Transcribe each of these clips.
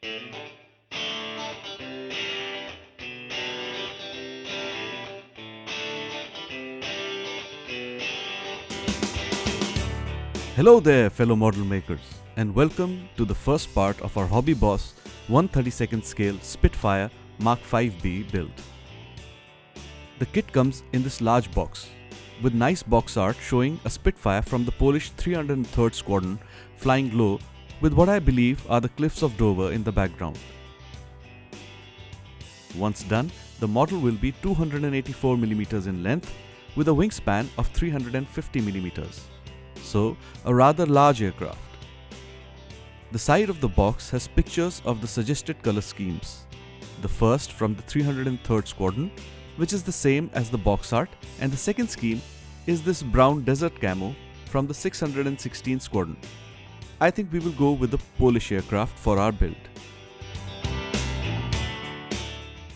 Hello there, fellow model makers, and welcome to the first part of our Hobby Boss 1/32 scale Spitfire Mk 5B build. The kit comes in this large box with nice box art showing a Spitfire from the Polish 303rd Squadron flying low with what I believe are the cliffs of Dover in the background. Once done, the model will be 284mm in length with a wingspan of 350mm. So, a rather large aircraft. The side of the box has pictures of the suggested color schemes. The first from the 303rd Squadron, which is the same as the box art, and the second scheme is this brown desert camo from the 616th Squadron. I think we will go with the Polish aircraft for our build.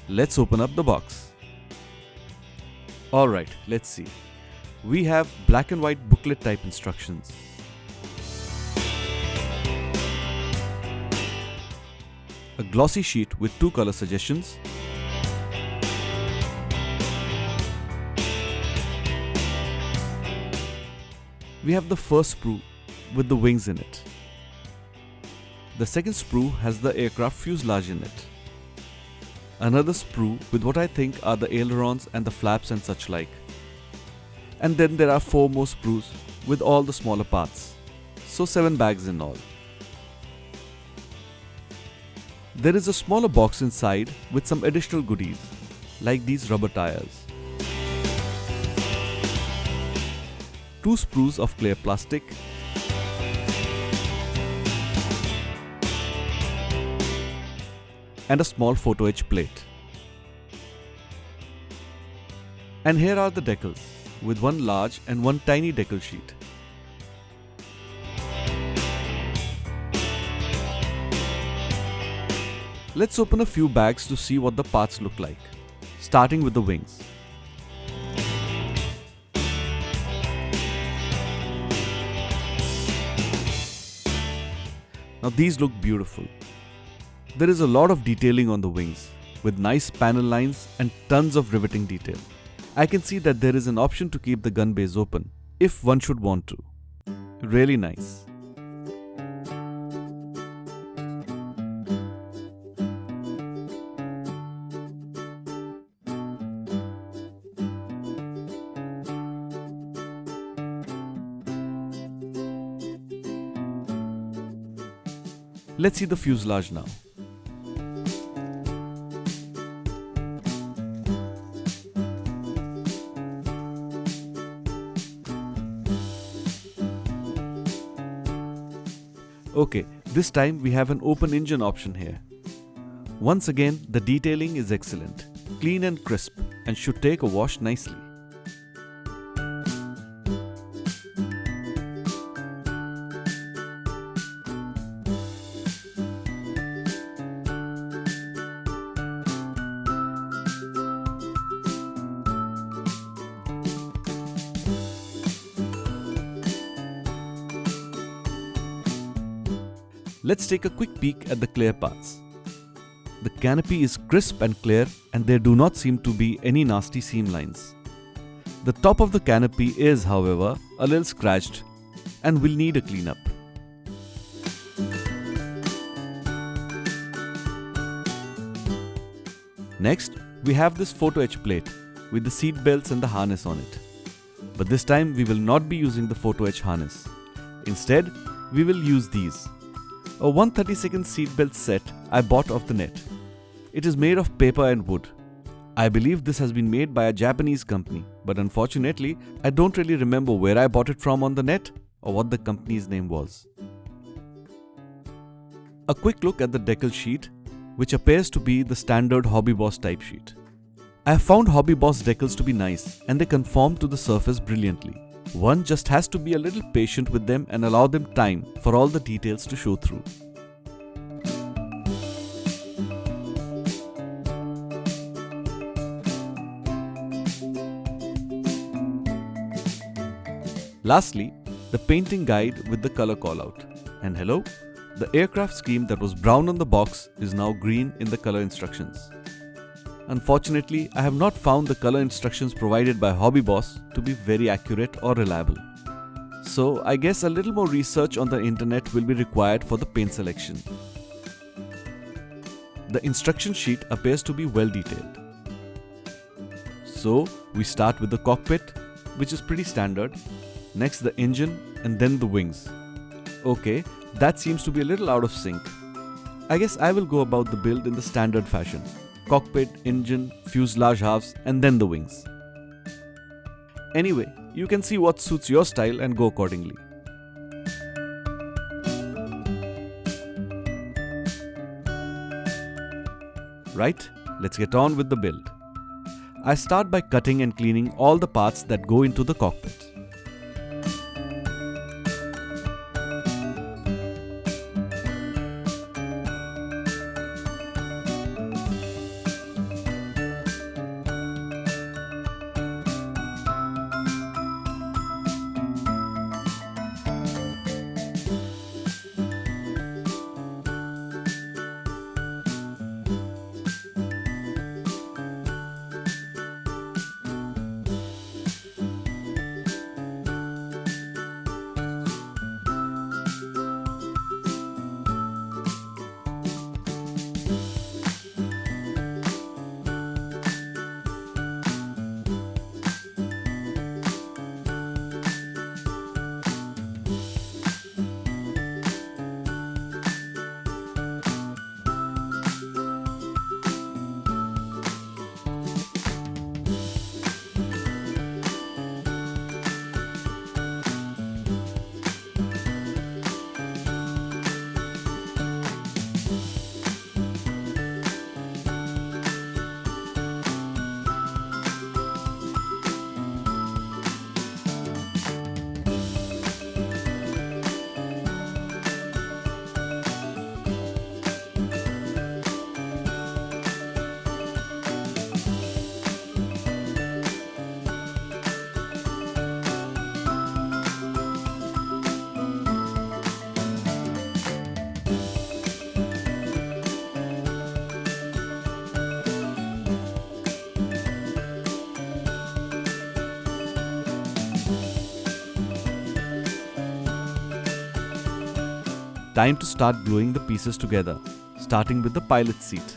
Let's open up the box. Alright, let's see. We have black and white booklet type instructions. A glossy sheet with two color suggestions. We have the first sprue with the wings in it. The second sprue has the aircraft fuselage in it. Another sprue with what I think are the ailerons and the flaps and such like. And then there are 4 more sprues with all the smaller parts. So 7 bags in all. There is a smaller box inside with some additional goodies, like these rubber tires. 2 sprues of clear plastic. And a small photo etch plate. And here are the decals, with one large and one tiny decal sheet. Let's open a few bags to see what the parts look like, starting with the wings. Now these look beautiful. There is a lot of detailing on the wings, with nice panel lines and tons of riveting detail. I can see that there is an option to keep the gun bays open, if one should want to. Really nice. Let's see the fuselage now. Okay, this time we have an open engine option here. Once again, the detailing is excellent, clean and crisp, and should take a wash nicely. Let's take a quick peek at the clear parts. The canopy is crisp and clear, and there do not seem to be any nasty seam lines. The top of the canopy is, however, a little scratched and will need a cleanup. Next, we have this photo etch plate with the seat belts and the harness on it. But this time we will not be using the photo etch harness. Instead, we will use these. A 1/32 seatbelt set I bought off the net. It is made of paper and wood. I believe this has been made by a Japanese company, but unfortunately, I don't really remember where I bought it from on the net or what the company's name was. A quick look at the decal sheet, which appears to be the standard Hobby Boss type sheet. I have found Hobby Boss decals to be nice, and they conform to the surface brilliantly. One just has to be a little patient with them and allow them time for all the details to show through. Lastly, the painting guide with the color callout. And hello, The aircraft scheme that was brown on the box is now green in the color instructions. Unfortunately, I have not found the color instructions provided by Hobby Boss to be very accurate or reliable. So I guess a little more research on the internet will be required for the paint selection. The instruction sheet appears to be well detailed. So we start with the cockpit, which is pretty standard. Next the engine and then the wings. Okay, that seems to be a little out of sync. I guess I will go about the build in the standard fashion. Cockpit, engine, fuselage halves and then the wings. Anyway, you can see what suits your style and go accordingly. Right, let's get on with the build. I start by cutting and cleaning all the parts that go into the cockpit. Time to start gluing the pieces together, starting with the pilot seat.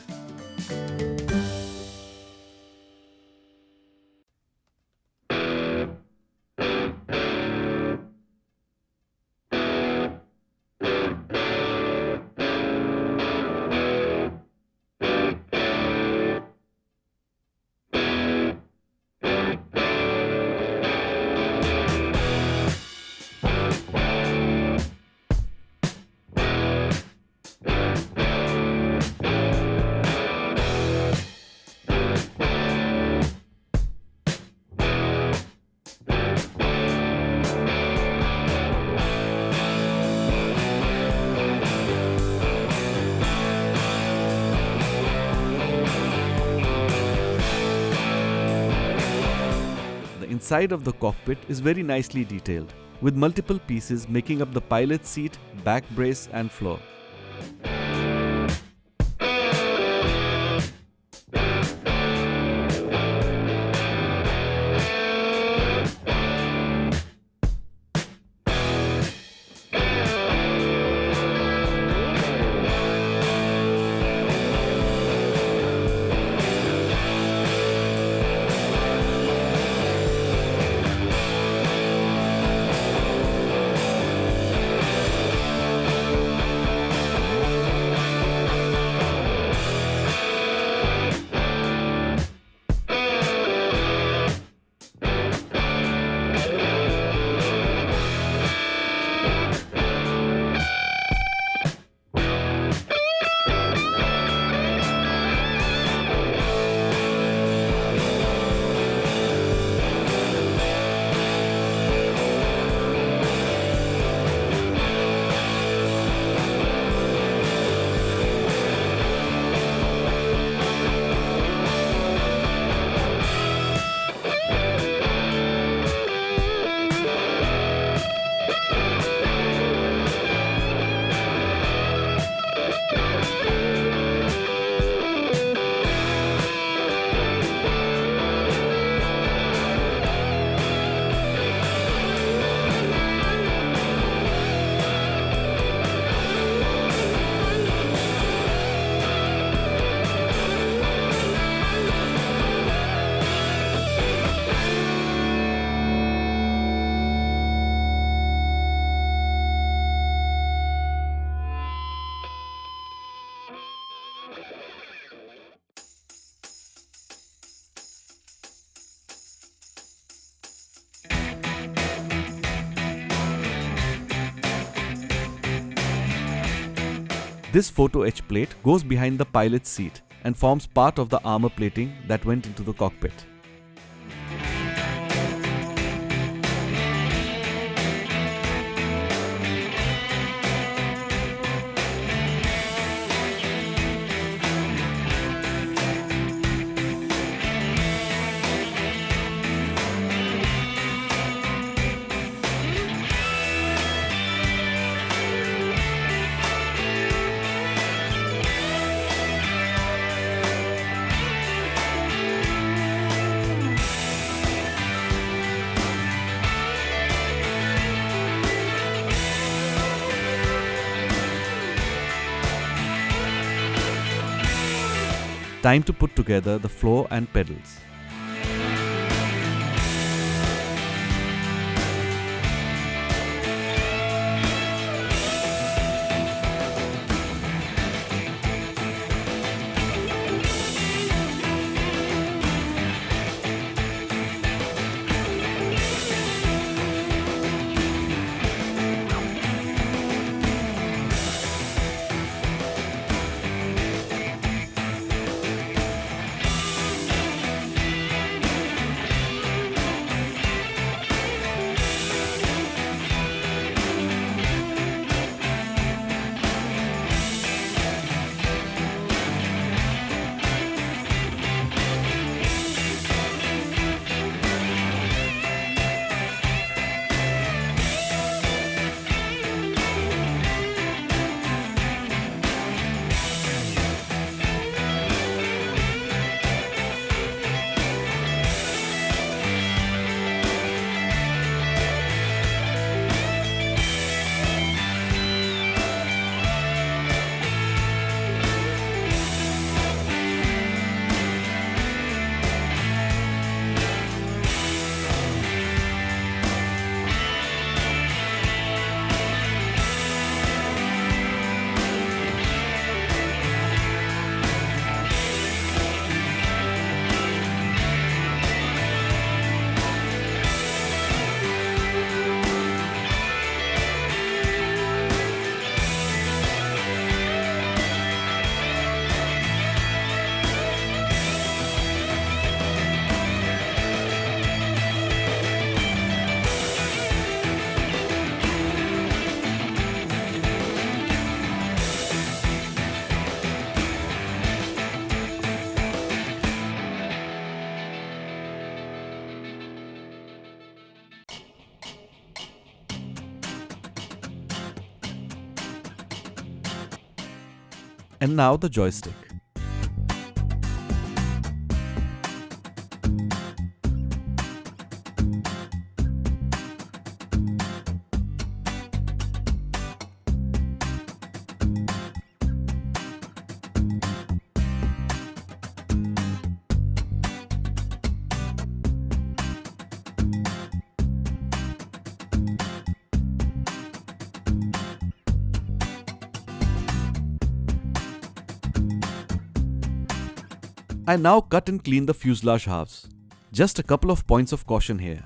The inside of the cockpit is very nicely detailed, with multiple pieces making up the pilot seat, back brace and floor. This photo etch plate goes behind the pilot's seat and forms part of the armor plating that went into the cockpit. Time to put together the floor and pedals. And now the joystick. I now cut and clean the fuselage halves. Just a couple of points of caution here.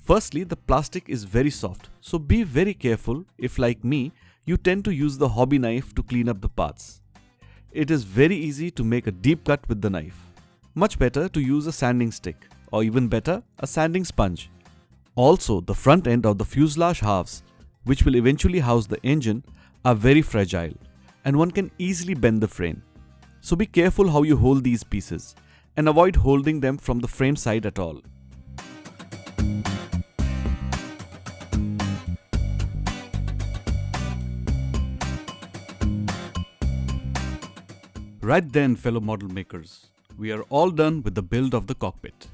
Firstly, the plastic is very soft, so be very careful if, like me, you tend to use the hobby knife to clean up the parts. It is very easy to make a deep cut with the knife. Much better to use a sanding stick, or even better, a sanding sponge. Also, the front end of the fuselage halves, which will eventually house the engine, are very fragile, and one can easily bend the frame. So be careful how you hold these pieces and avoid holding them from the frame side at all. Right then, fellow model makers, we are all done with the build of the cockpit.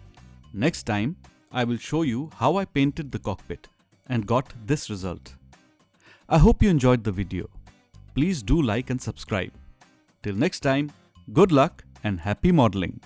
Next time, I will show you how I painted the cockpit and got this result. I hope you enjoyed the video. Please do like and subscribe. Till next time, good luck and happy modeling.